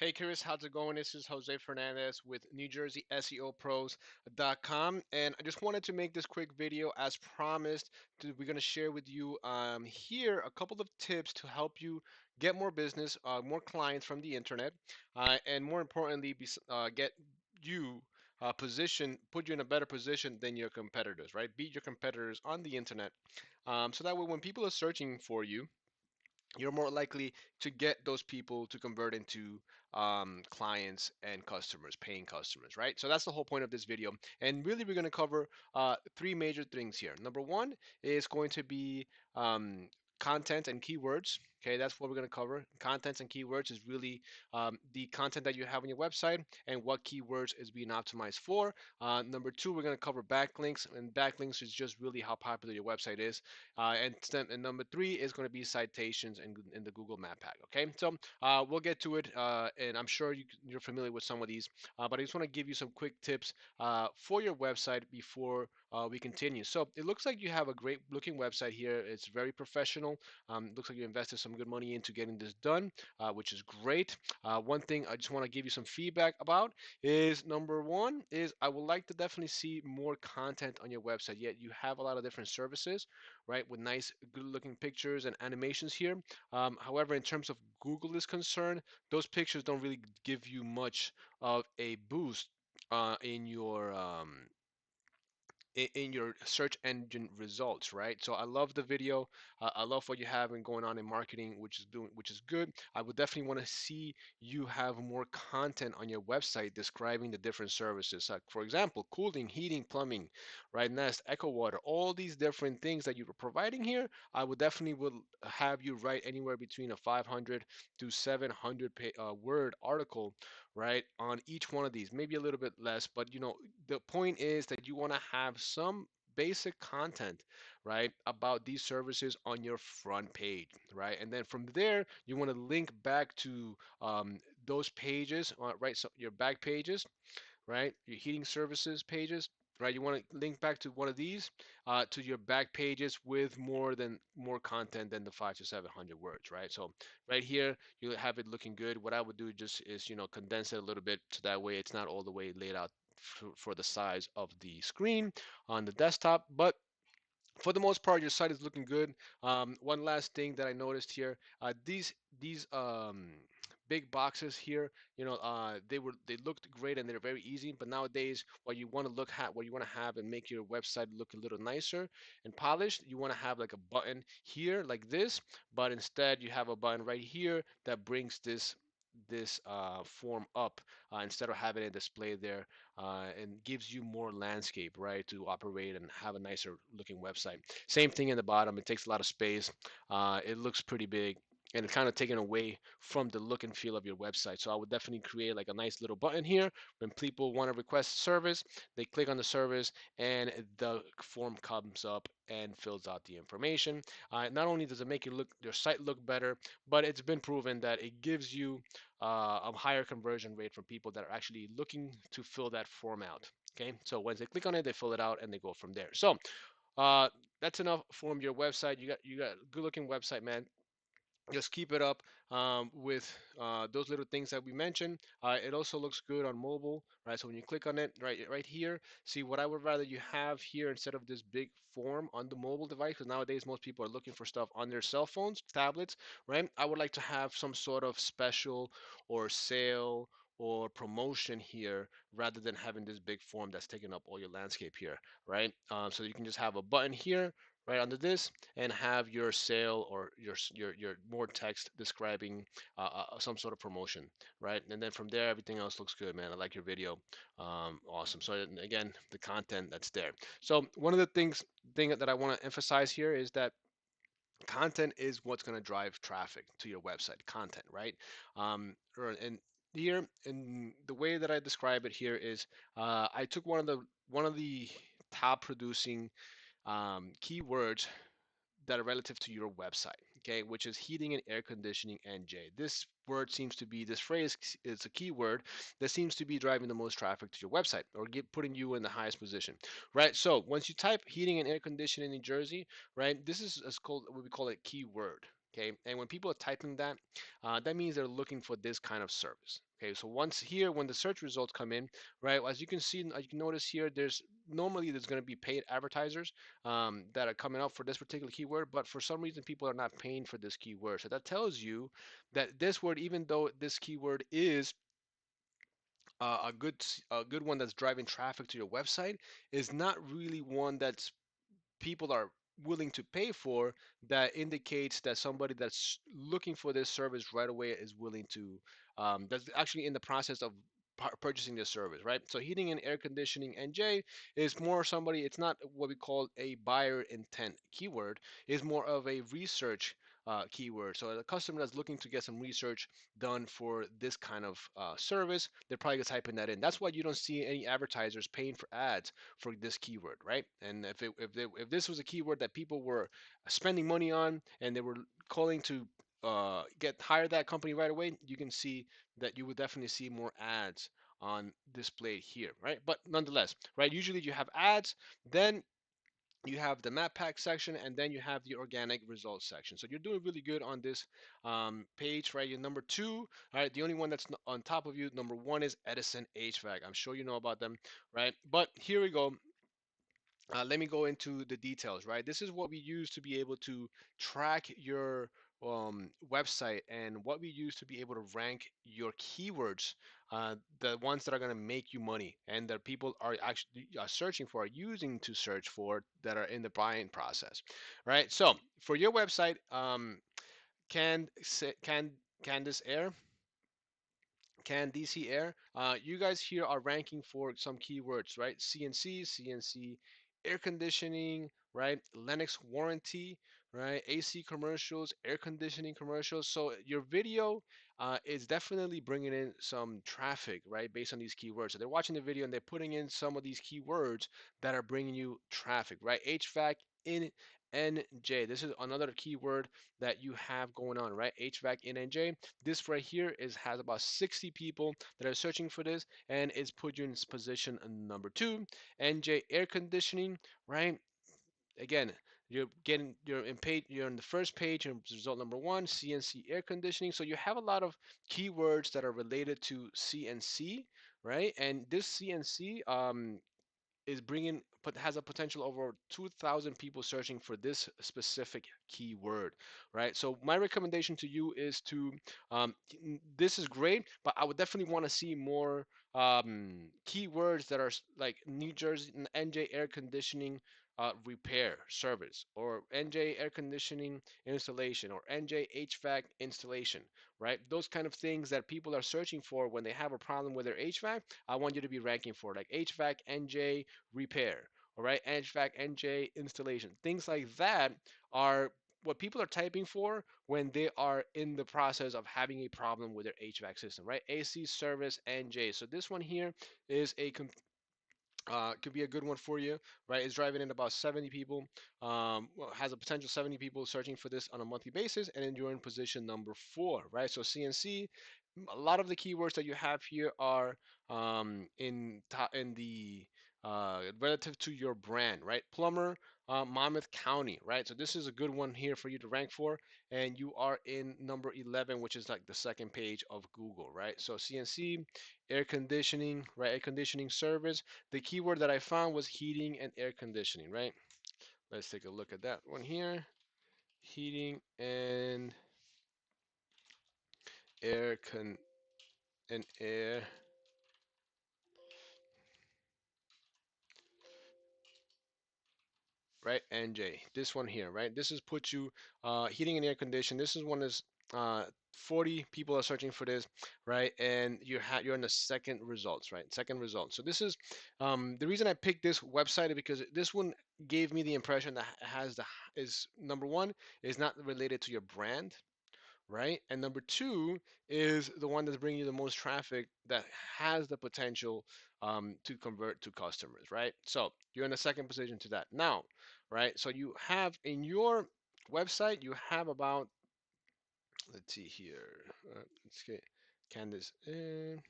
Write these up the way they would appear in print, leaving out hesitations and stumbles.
Hey, Chris, how's it going? This is Jose Fernandez with NewJerseySEOPros.com, and I just wanted to make this quick video as promised. We're going to share with you here a couple of tips to help you get more business, more clients from the internet, and more importantly, get you put you in a better position than your competitors, right? Beat your competitors on the internet, so that way when people are searching for you, you're more likely to get those people to convert into clients and customers, paying customers, right? So that's the whole point of this video. And really, we're going to cover three major things here. Number one is going to be um, content and keywords. Okay, that's what we're going to cover. Contents and keywords is really the content that you have on your website and what keywords is being optimized for. Number two, we're going to cover backlinks, and backlinks is just really how popular your website is. And number three is going to be citations in the Google Map Pack. Okay, so we'll get to it, and I'm sure you're familiar with some of these, but I just want to give you some quick tips for your website before we continue. So it looks like you have a great looking website here. It's very professional. Looks like you invested some good money into getting this done, which is great. One thing I just want to give you some feedback about is number one is I would like to definitely see more content on your website. Yet you have a lot of different services, right, with nice, good looking pictures and animations here. However, in terms of Google is concerned, those pictures don't really give you much of a boost in your search engine results, right? So I love the video. I love what you have and going on in marketing, which is good. I would definitely want to see you have more content on your website describing the different services. Like for example, cooling, heating, plumbing, right? Nest, Echo Water, all these different things that you are providing here. I would definitely would have you write anywhere between a 500 to 700 word article, right, on each one of these, maybe a little bit less, but the point is that you want to have some basic content, right, about these services on your front page, right? And then from there, you want to link back to those pages, right? So your back pages, right? Your heating services pages, right? You want to link back to one of these to your back pages with more content than the 5 to 700 words, right? So right here, you have it looking good. What I would do just is condense it a little bit so that way it's not all the way laid out for the size of the screen on the desktop, but for the most part, your site is looking good. One last thing that I noticed here, these big boxes here, they looked great and they're very easy. But nowadays, what you want to have and make your website look a little nicer and polished, you want to have like a button here like this, but instead you have a button right here that brings this form up instead of having it displayed there, and gives you more landscape, right, to operate and have a nicer looking website. Same thing in the bottom. It takes a lot of space. It looks pretty big. And it's kind of taken away from the look and feel of your website. So I would definitely create like a nice little button here. When people want to request service, they click on the service and the form comes up and fills out the information. Not only does it make your site look better, but it's been proven that it gives you a higher conversion rate from people that are actually looking to fill that form out. Okay, so once they click on it, they fill it out and they go from there. So uh, that's enough from your website. You got a good looking website, man. Just keep it up with those little things that we mentioned. It also looks good on mobile, right? So when you click on it, right here, see what I would rather you have here instead of this big form on the mobile device, because nowadays most people are looking for stuff on their cell phones, tablets, right? I would like to have some sort of special or sale or promotion here rather than having this big form that's taking up all your landscape here, right? So you can just have a button here right under this and have your sale or your more text describing some sort of promotion, right? And then from there, everything else looks good, man. I like your video. Awesome. So again, the content that's there. So one of the thing that I want to emphasize here is that content is what's going to drive traffic to your website. Content, right? And here, in the way that I describe it here is, I took one of the top producing keywords that are relative to your website, okay, which is heating and air conditioning NJ. This phrase is a keyword that seems to be driving the most traffic to your website or putting you in the highest position, right? So once you type heating and air conditioning in New Jersey, right, this is called what we call a keyword. Okay, and when people are typing that, that means they're looking for this kind of service. Okay, so once here, when the search results come in, right, as you can see, you can notice here, there's going to be paid advertisers that are coming up for this particular keyword, but for some reason people are not paying for this keyword. So that tells you that this word, even though this keyword is a good one that's driving traffic to your website, is not really one that's people are willing to pay for, that indicates that somebody that's looking for this service right away is willing to that's actually in the process of purchasing this service, right? So heating and air conditioning NJ is more somebody, it's not what we call a buyer intent keyword, is more of a research keyword. So the customer that's looking to get some research done for this kind of service, they're probably gonna type in that in. That's why you don't see any advertisers paying for ads for this keyword, right? And if this was a keyword that people were spending money on and they were calling to get hire that company right away, you can see that you would definitely see more ads on displayed here, right? But nonetheless, right? Usually you have ads, then you have the map pack section, and then you have the organic results section. So you're doing really good on this page, right? You're number two, all right? The only one that's on top of you, number one, is Edison HVAC. I'm sure you know about them, right? But here we go. Let me go into the details, right? This is what we use to be able to track your website, and what we use to be able to rank your keywords, the ones that are going to make you money and that people are actually searching for, using to search for, that are in the buying process, right? So for your website, can can Candice Air can DC Air. You guys here are ranking for some keywords, right? CNC, air conditioning, right? Lennox warranty, right? AC commercials, air conditioning commercials. So your video is definitely bringing in some traffic, right? Based on these keywords. So they're watching the video and they're putting in some of these keywords that are bringing you traffic, right? HVAC in NJ. This is another keyword that you have going on, right? HVAC in NJ. This right here has about 60 people that are searching for this, and it's put you in position number two. NJ air conditioning, right? Again, you're in the first page in result number one, CNC air conditioning. So you have a lot of keywords that are related to CNC, right? And this CNC is bringing but has a potential over 2,000 people searching for this specific keyword, right? So my recommendation to you is to this is great, but I would definitely want to see more keywords that are like New Jersey NJ air conditioning repair service, or NJ air conditioning installation, or NJ HVAC installation, right? Those kind of things that people are searching for when they have a problem with their HVAC. I want you to be ranking for, like HVAC NJ repair, all right, HVAC NJ installation. Things like that are what people are typing for when they are in the process of having a problem with their HVAC system, right? AC service NJ. So this one here is a could be a good one for you, right? It's driving in about 70 people, well, has a potential 70 people searching for this on a monthly basis, and then you're in position number four, right? So CNC, a lot of the keywords that you have here are in the relative to your brand, right? Plumber, Monmouth County, right? So this is a good one here for you to rank for, and you are in number 11, which is like the second page of Google, right? So CNC, air conditioning, right? Air conditioning service. The keyword that I found was heating and air conditioning, right? Let's take a look at that one here. Heating and air con and air, right? NJ. This one here, right? This is put you heating and air conditioning. This is one is 40 people are searching for this, right? And you're in the second results, right? Second result. So this is the reason I picked this website is because this one gave me the impression that has the is number one is not related to your brand, right? And number two is the one that's bringing you the most traffic that has the potential to convert to customers, right? So you're in the second position to that now, right? So you have in your website, you have about, let's see here, let's get Candace in.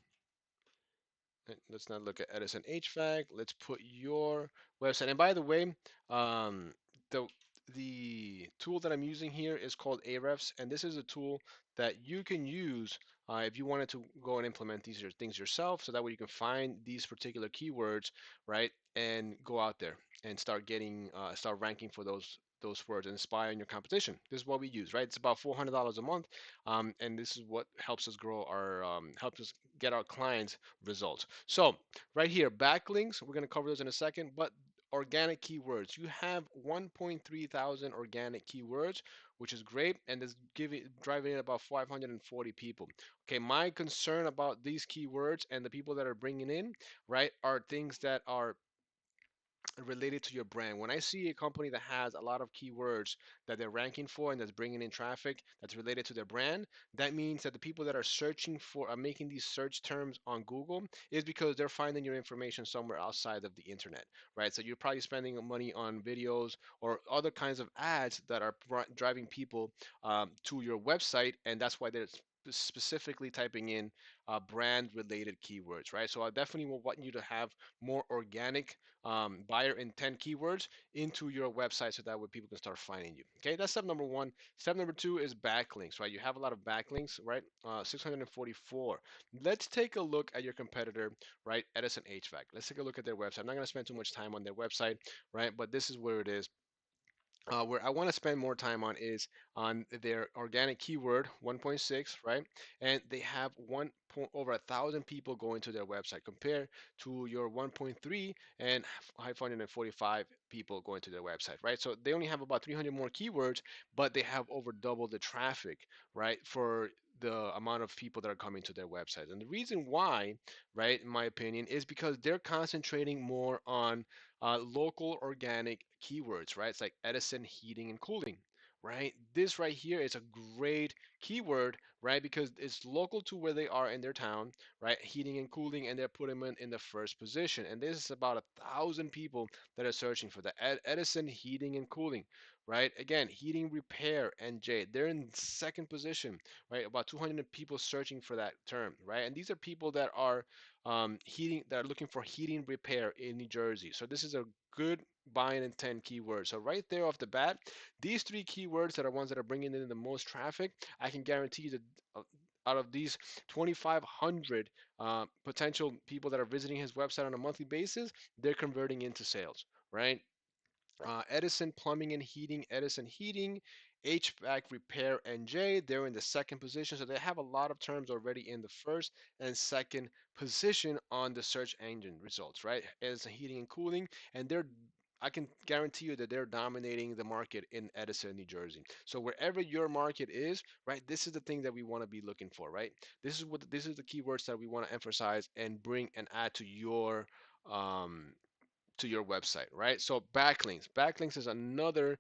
Let's not look at Edison HVAC. Let's put your website. And by the way, um, the the tool that I'm using here is called Ahrefs, and this is a tool that you can use if you wanted to go and implement these things yourself, so that way you can find these particular keywords, right, and go out there and start ranking for those words and inspiring your competition. This is what we use, right? It's about $400 a month, and this is what helps us grow our helps us get our clients results. So right here, backlinks. We're going to cover those in a second, but organic keywords. You have 1.3 thousand organic keywords, which is great, and is giving driving in about 540 people. Okay, my concern about these keywords and the people that are bringing in, right, are things that are related to your brand. When I see a company that has a lot of keywords that they're ranking for and that's bringing in traffic that's related to their brand, that means that the people that are searching for are making these search terms on Google is because they're finding your information somewhere outside of the internet, right? So you're probably spending money on videos or other kinds of ads that are driving people to your website, and that's why they're specifically typing in brand related keywords, right? So I definitely will want you to have more organic buyer intent keywords into your website so that way people can start finding you. Okay, that's step number one. Step number two is backlinks, right? You have a lot of backlinks, right? 644. Let's take a look at your competitor, right? Edison HVAC. Let's take a look at their website. I'm not going to spend too much time on their website, right? But this is where it is. Where I want to spend more time on is on their organic keyword 1.6, right? And they have over 1,000 people going to their website compared to your 1.3 and 545 people going to their website, right? So they only have about 300 more keywords, but they have over double the traffic, right? For the amount of people that are coming to their website. And the reason why, right, in my opinion, is because they're concentrating more on local organic keywords, right? It's like Edison heating and cooling, right? This right here is a great keyword, right? Because it's local to where they are in their town, right? Heating and cooling, and they're putting them in the first position. And this is about 1,000 people that are searching for the Edison heating and cooling, right? Again, heating repair and J, they're in second position, right? About 200 people searching for that term, right? And these are people that are heating that are looking for heating repair in New Jersey. So this is a good buying intent keyword. So right there off the bat, these three keywords that are ones that are bringing in the most traffic, I can guarantee you that out of these 2,500 potential people that are visiting his website on a monthly basis, they're converting into sales, right? Edison Plumbing and Heating, Edison Heating, HVAC Repair NJ. They're in the second position, so they have a lot of terms already in the first and second position on the search engine results, right? Edison Heating and Cooling, and I can guarantee you that they're dominating the market in Edison, New Jersey. So wherever your market is, right, this is the thing that we want to be looking for, right? This is the keywords that we want to emphasize and bring and add um, to your website, right? So backlinks. Backlinks is another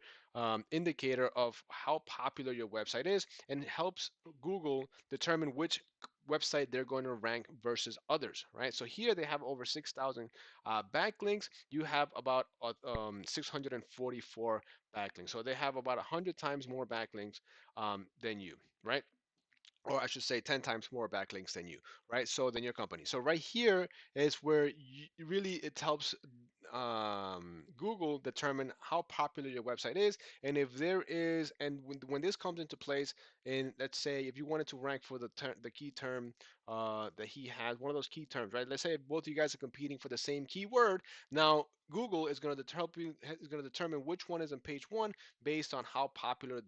indicator of how popular your website is, and it helps Google determine which website they're going to rank versus others, right? So here they have over 6,000 backlinks. You have about 644 backlinks. So they have about 100 times more backlinks than you, right? Or I should say 10 times more backlinks than you, right? So than your company. So right here is where really it helps Google determine how popular your website is, and if there is, and when this comes into place, in let's say if you wanted to rank for the key term that he has, one of those key terms, right? Let's say both of you guys are competing for the same keyword. Now Google is going to determine which one is on page one based on how popular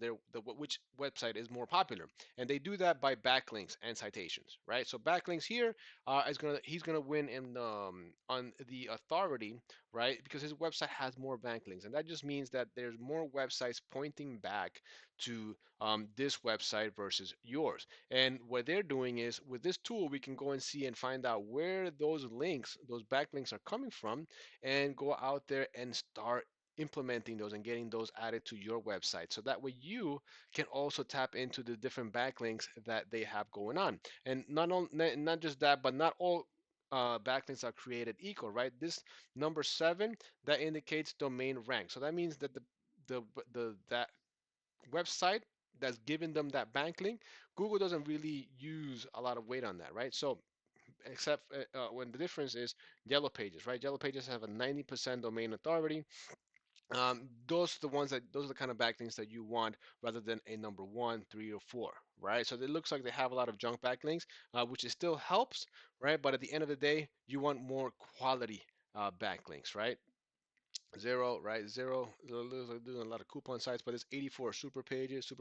which website is more popular, and they do that by backlinks and citations, right? So backlinks here he's gonna win in on the authority, right? Because his website has more backlinks, and that just means that there's more websites pointing back to this website versus yours. And what they're doing is with this tool, we can go and see and find out where those links, those backlinks are coming from, and go out there and start implementing those and getting those added to your website so that way you can also tap into the different backlinks that they have going on. And not just that, but not all backlinks are created equal, right? This number 7 that indicates domain rank. So that means that that website that's giving them that backlink, Google doesn't really use a lot of weight on that, right? So except when the difference is Yellow Pages, right? Yellow Pages have a 90% domain authority, Those are the kind of backlinks that you want rather than a number one, three, or four, right? So it looks like they have a lot of junk backlinks, which it still helps, right? But at the end of the day, you want more quality backlinks, right? Zero, right? Zero. Doing a lot of coupon sites, but it's 84 super pages,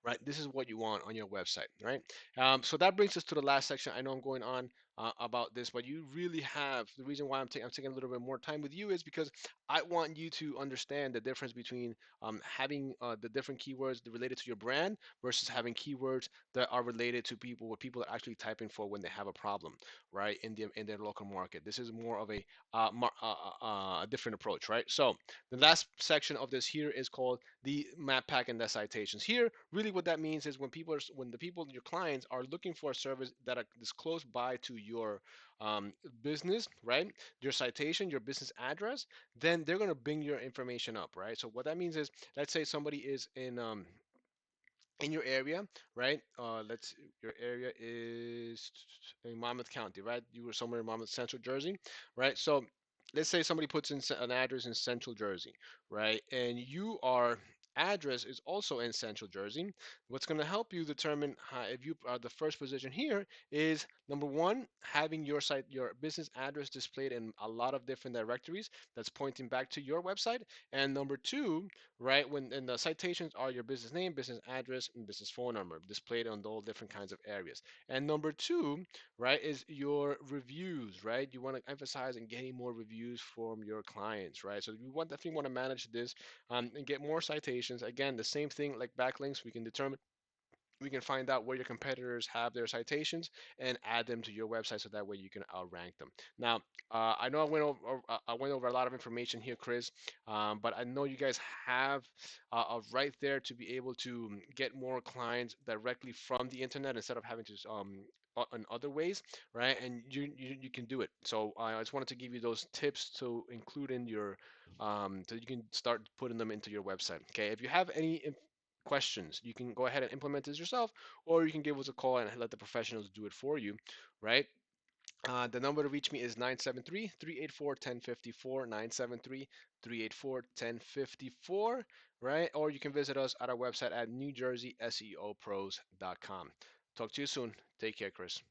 right? This is what you want on your website, right? So that brings us to the last section. I know I'm going on about this, but you really have the reason why I'm taking a little bit more time with you is because I want you to understand the difference between having the different keywords related to your brand versus having keywords that are related to people, what people are actually typing for when they have a problem, right? In their local market. This is more of a different approach, right? So the last section of this here is called the map pack and the citations. Here, really, what that means is when the people, your clients, are looking for a service that is close by to your business, right? Your citation, your business address, then they're gonna bring your information up, right? So what that means is, let's say somebody is in your area, right? Let's Your area is in Monmouth County, right? You were somewhere in Monmouth, Central Jersey, right? So let's say somebody puts in an address in Central Jersey, right? And your address is also in Central Jersey. What's going to help you determine how, if you are the first position here is number one, having your business address displayed in a lot of different directories that's pointing back to your website, and number two, right? When and the citations are your business name, business address, and business phone number displayed on all different kinds of areas. And number two, right, is your reviews, right? You want to emphasize and getting more reviews from your clients, right? So you want definitely want to manage this and get more citations. Again, the same thing like backlinks, we can find out where your competitors have their citations and add them to your website so that way you can outrank them. Now, I know I went over a lot of information here, Chris, but I know you guys have a right there to be able to get more clients directly from the internet instead of having to in other ways, right? And you can do it. So I just wanted to give you those tips to include in your so you can start putting them into your website. Okay, if you have any questions, you can go ahead and implement this yourself, or you can give us a call and let the professionals do it for you, right? The number to reach me is 973-384-1054, 973-384-1054, right? Or you can visit us at our website at newjerseyseopros.com. Talk to you soon. Take care, Chris.